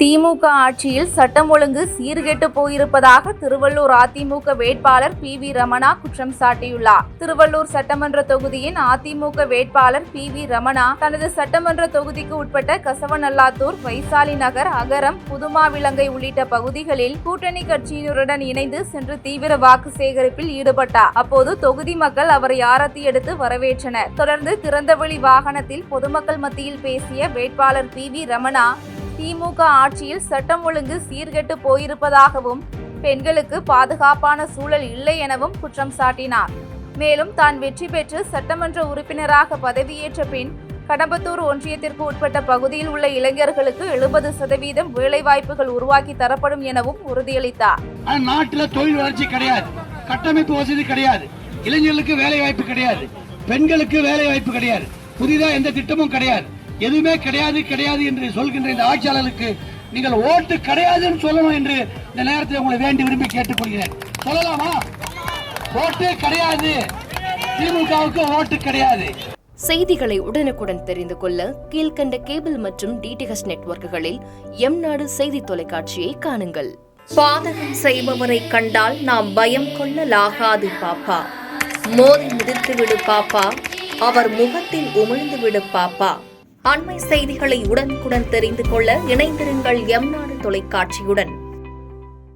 திமுக ஆட்சியில் சட்டம் ஒழுங்கு சீர்கெட்டு போயிருப்பதாக திருவள்ளூர் அதிமுக வேட்பாளர் பி.வி. ரமணா குற்றம் சாட்டியுள்ளார். திருவள்ளூர் சட்டமன்ற தொகுதியின் அதிமுக வேட்பாளர் பி.வி. ரமணா தனது சட்டமன்ற தொகுதிக்கு உட்பட்ட கசவநல்லாத்தூர், வைசாலி நகர், அகரம், புதுமாவிலங்கை உள்ளிட்ட பகுதிகளில் கூட்டணி கட்சியினருடன் இணைந்து சென்று தீவிர வாக்கு சேகரிப்பில் ஈடுபட்டார். அப்போது தொகுதி மக்கள் அவரை ஆரத்தி எடுத்து வரவேற்றனர். தொடர்ந்து திறந்தவெளி வாகனத்தில் பொதுமக்கள் மத்தியில் பேசிய வேட்பாளர் பி.வி. ரமணா திமுக ஆட்சியில் சட்டம் ஒழுங்கு சீர்கெட்டு போயிருப்பதாகவும் பெண்களுக்கு பாதுகாப்பான சூழல் இல்லை எனவும் குற்றம் சாட்டினார். மேலும் தான் வெற்றி பெற்று சட்டமன்ற உறுப்பினராக பதவியேற்ற பின் கடம்பத்தூர் ஒன்றியத்திற்கு உட்பட்ட பகுதியில் உள்ள இளைஞர்களுக்கு 70% வேலைவாய்ப்புகள் உருவாக்கி தரப்படும் எனவும் உறுதியளித்தார். நாட்டில் தொழில் வளர்ச்சி கிடையாது, கட்டமைப்பு வசதி கிடையாது, இளைஞர்களுக்கு வேலை வாய்ப்பு கிடையாது, பெண்களுக்கு வேலை வாய்ப்பு கிடையாது, புதிதாக எந்த திட்டமும் கிடையாது, எதுவுமே கிடையாது என்று சொல்கின்ற இந்த ஆட்சியாளர்களுக்கு நீங்கள் ஓட்டு கிடையாதுன்னு சொல்லணும் என்று இந்த நேரத்தில் உங்களை வேண்டி விரும்பி கேட்டுக்கொள்கிறேன். சொல்லலாமா? ஓட்டு கிடையாது, திமுகவுக்கு ஓட்டு கிடையாது. செய்திகளை உடனுக்குடன் தெரிந்து கொள்ள கீழ்கண்ட கேபிள் மற்றும் டிடிஎச் நெட்வொர்க்குகளில் எம்நாடு செய்தி தொலைக்காட்சியை காணுங்கள். பாதகம் செய்பவரை கண்டால் நாம் பயம் கொள்ளலாகாது பாப்பா. மோதி மிதித்துவிடு பாப்பா, அவர் முகத்தில் உமிழ்ந்து விடு பாப்பா. அண்மை செய்திகளை உடனுக்குடன் தெரிந்து கொள்ள இணைந்திருங்கள் எம்நாடு தொலைக்காட்சியுடன்.